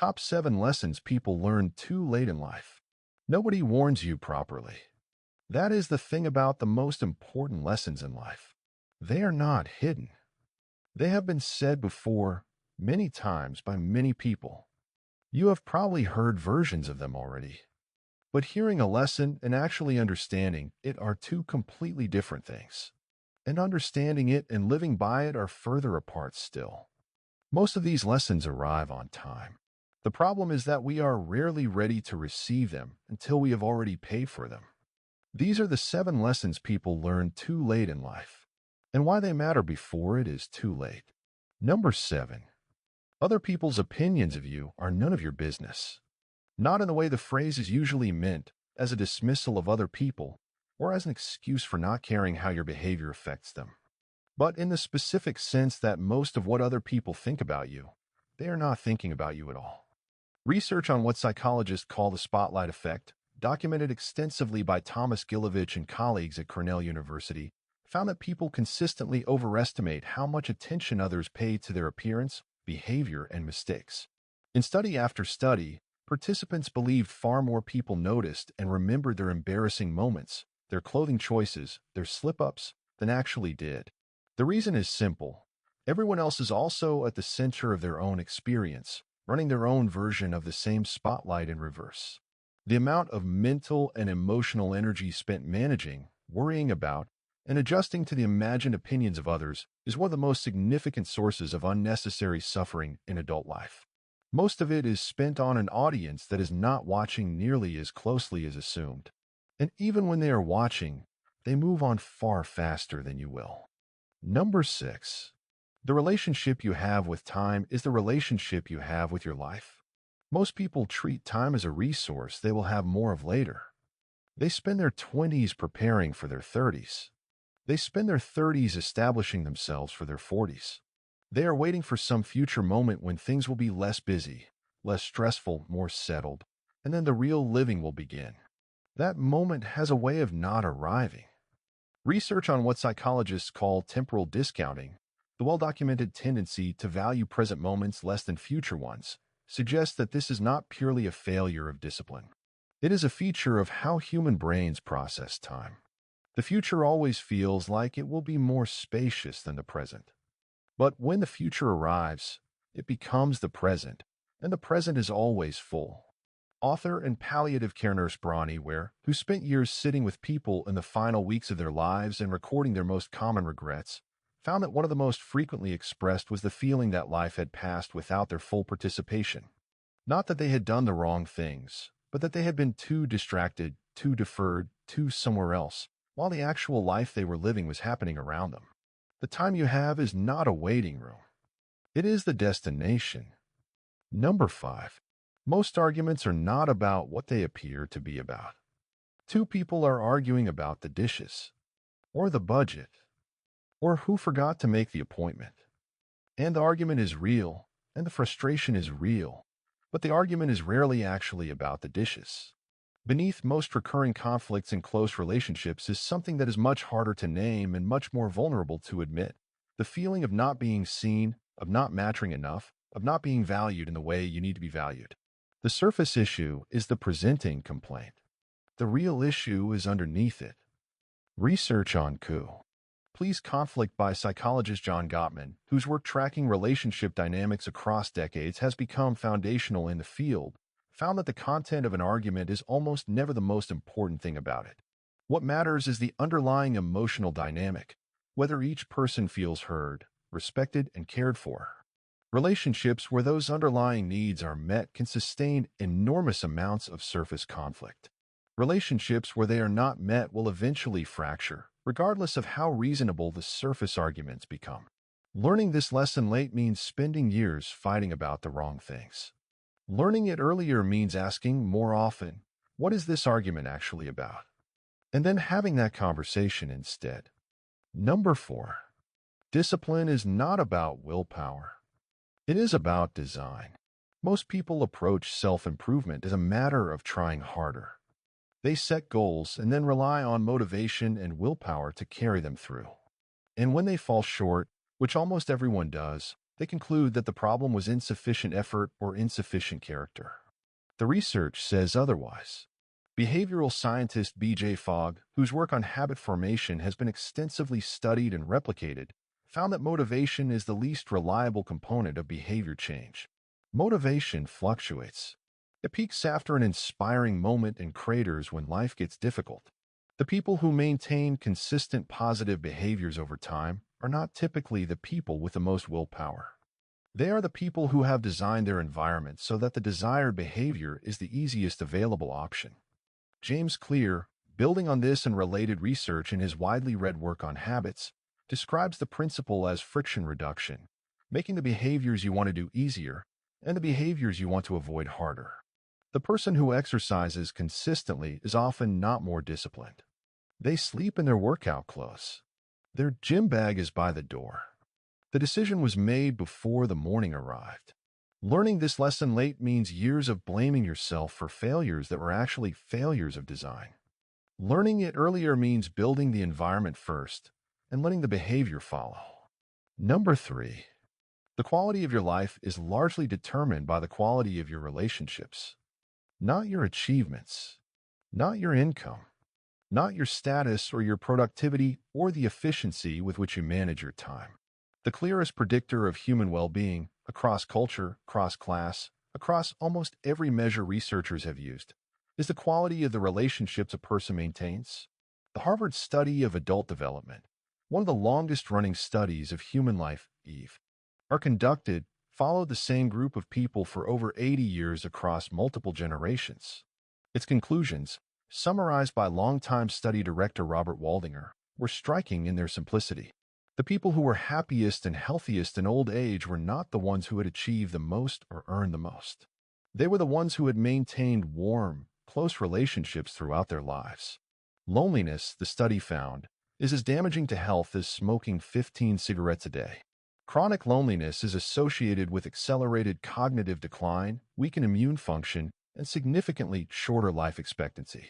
Top 7 lessons people learn too late in life. Nobody warns you properly. That is the thing about the most important lessons in life. They are not hidden. They have been said before, many times by many people. You have probably heard versions of them already. But hearing a lesson and actually understanding it are two completely different things. And understanding it and living by it are further apart still. Most of these lessons arrive on time. The problem is that we are rarely ready to receive them until we have already paid for them. These are the 7 lessons people learn too late in life, and why they matter before it is too late. Number 7. Other people's opinions of you are none of your business. Not in the way the phrase is usually meant, as a dismissal of other people, or as an excuse for not caring how your behavior affects them, but in the specific sense that most of what other people think about you, they are not thinking about you at all. Research on what psychologists call the spotlight effect, documented extensively by Thomas Gilovich and colleagues at Cornell University, found that people consistently overestimate how much attention others pay to their appearance, behavior, and mistakes. In study after study, participants believed far more people noticed and remembered their embarrassing moments, their clothing choices, their slip-ups, than actually did. The reason is simple. Everyone else is also at the center of their own experience, running their own version of the same spotlight in reverse. The amount of mental and emotional energy spent managing, worrying about, and adjusting to the imagined opinions of others is one of the most significant sources of unnecessary suffering in adult life. Most of it is spent on an audience that is not watching nearly as closely as assumed. And even when they are watching, they move on far faster than you will. Number 6. The relationship you have with time is the relationship you have with your life. Most people treat time as a resource they will have more of later. They spend their 20s preparing for their 30s. They spend their 30s establishing themselves for their 40s. They are waiting for some future moment when things will be less busy, less stressful, more settled, and then the real living will begin. That moment has a way of not arriving. Research on what psychologists call temporal discounting, the well-documented tendency to value present moments less than future ones, suggests that this is not purely a failure of discipline. It is a feature of how human brains process time. The future always feels like it will be more spacious than the present. But when the future arrives, it becomes the present, and the present is always full. Author and palliative care nurse Bronnie Ware, who spent years sitting with people in the final weeks of their lives and recording their most common regrets, found that one of the most frequently expressed was the feeling that life had passed without their full participation. Not that they had done the wrong things, but that they had been too distracted, too deferred, too somewhere else, while the actual life they were living was happening around them. The time you have is not a waiting room. It is the destination. Number 5. Most arguments are not about what they appear to be about. 2 people are arguing about the dishes, or the budget, or who forgot to make the appointment. And the argument is real, and the frustration is real, but the argument is rarely actually about the dishes. Beneath most recurring conflicts in close relationships is something that is much harder to name and much more vulnerable to admit: the feeling of not being seen, of not mattering enough, of not being valued in the way you need to be valued. The surface issue is the presenting complaint. The real issue is underneath it. Research on Please Conflict by psychologist John Gottman, whose work tracking relationship dynamics across decades has become foundational in the field, found that the content of an argument is almost never the most important thing about it. What matters is the underlying emotional dynamic, whether each person feels heard, respected, and cared for. Relationships where those underlying needs are met can sustain enormous amounts of surface conflict. Relationships where they are not met will eventually fracture, regardless of how reasonable the surface arguments become. Learning this lesson late means spending years fighting about the wrong things. Learning it earlier means asking more often, what is this argument actually about? And then having that conversation instead. Number 4. Discipline is not about willpower. It is about design. Most people approach self-improvement as a matter of trying harder. They set goals and then rely on motivation and willpower to carry them through. And when they fall short, which almost everyone does, They conclude that the problem was insufficient effort or insufficient character. The research says otherwise. Behavioral scientist B.J. Fogg, whose work on habit formation has been extensively studied and replicated, found that motivation is the least reliable component of behavior change. Motivation fluctuates. It peaks after an inspiring moment and craters when life gets difficult. The people who maintain consistent positive behaviors over time are not typically the people with the most willpower. They are the people who have designed their environment so that the desired behavior is the easiest available option. James Clear, building on this and related research in his widely read work on habits, describes the principle as friction reduction, making the behaviors you want to do easier and the behaviors you want to avoid harder. The person who exercises consistently is often not more disciplined. They sleep in their workout clothes. Their gym bag is by the door. The decision was made before the morning arrived. Learning this lesson late means years of blaming yourself for failures that were actually failures of design. Learning it earlier means building the environment first and letting the behavior follow. Number 3. The quality of your life is largely determined by the quality of your relationships. Not your achievements, not your income, not your status or your productivity or the efficiency with which you manage your time. The clearest predictor of human well-being, across culture, across class, across almost every measure researchers have used, is the quality of the relationships a person maintains. The Harvard Study of Adult Development, one of the longest-running studies of human life, followed the same group of people for over 80 years across multiple generations. Its conclusions, summarized by longtime study director Robert Waldinger, were striking in their simplicity. The people who were happiest and healthiest in old age were not the ones who had achieved the most or earned the most. They were the ones who had maintained warm, close relationships throughout their lives. Loneliness, the study found, is as damaging to health as smoking 15 cigarettes a day. Chronic loneliness is associated with accelerated cognitive decline, weakened immune function, and significantly shorter life expectancy.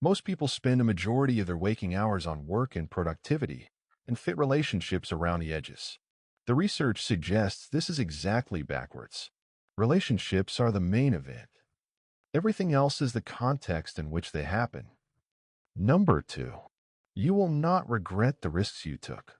Most people spend a majority of their waking hours on work and productivity, and fit relationships around the edges. The research suggests this is exactly backwards. Relationships are the main event. Everything else is the context in which they happen. Number 2. You will not regret the risks you took.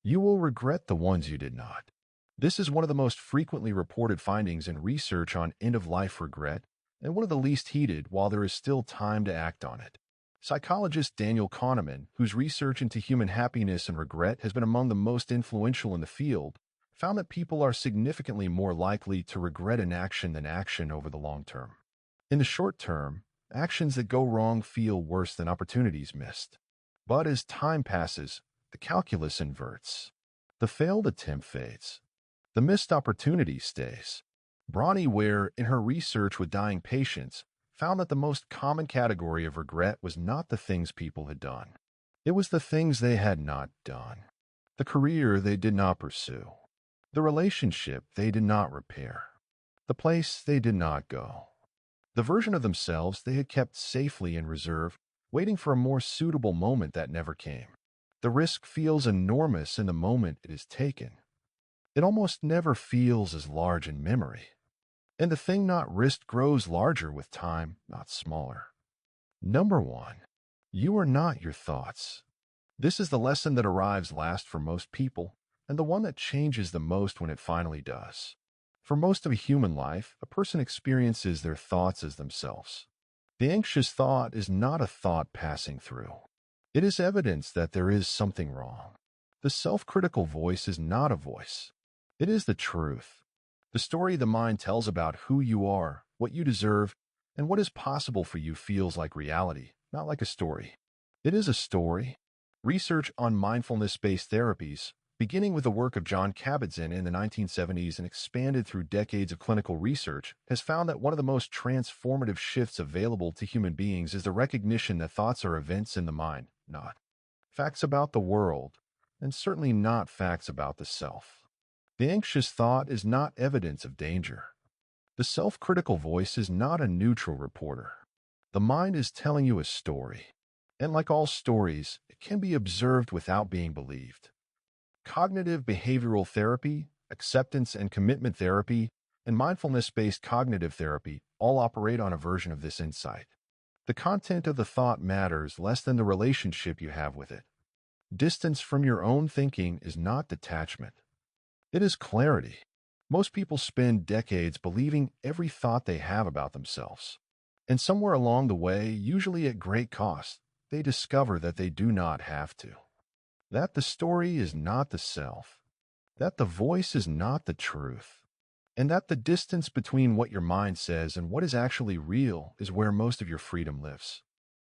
You will regret the ones you did not. This is one of the most frequently reported findings in research on end-of-life regret, and one of the least heeded while there is still time to act on it. Psychologist Daniel Kahneman, whose research into human happiness and regret has been among the most influential in the field, found that people are significantly more likely to regret an action than action over the long term. In the short term, actions that go wrong feel worse than opportunities missed. But as time passes, the calculus inverts. The failed attempt fades. The missed opportunity stays. Bronnie Ware, in her research with dying patients, found that the most common category of regret was not the things people had done. It was the things they had not done. The career they did not pursue. The relationship they did not repair. The place they did not go. The version of themselves they had kept safely in reserve, waiting for a more suitable moment that never came. The risk feels enormous in the moment it is taken. It almost never feels as large in memory. And the thing not risked grows larger with time, not smaller. Number 1. You are not your thoughts. This is the lesson that arrives last for most people, and the one that changes the most when it finally does. For most of a human life, a person experiences their thoughts as themselves. The anxious thought is not a thought passing through. It is evidence that there is something wrong. The self-critical voice is not a voice. It is the truth. The story the mind tells about who you are, what you deserve, and what is possible for you feels like reality, not like a story. It is a story. Research on mindfulness-based therapies, beginning with the work of Kabat-Zinn in the 1970s and expanded through decades of clinical research, has found that one of the most transformative shifts available to human beings is the recognition that thoughts are events in the mind, not facts about the world, and certainly not facts about the self. The anxious thought is not evidence of danger. The self-critical voice is not a neutral reporter. The mind is telling you a story. And like all stories, it can be observed without being believed. Cognitive behavioral therapy, acceptance and commitment therapy, and mindfulness-based cognitive therapy all operate on a version of this insight. The content of the thought matters less than the relationship you have with it. Distance from your own thinking is not detachment. It is clarity. Most people spend decades believing every thought they have about themselves. And somewhere along the way, usually at great cost, they discover that they do not have to. That the story is not the self. That the voice is not the truth. And that the distance between what your mind says and what is actually real is where most of your freedom lives.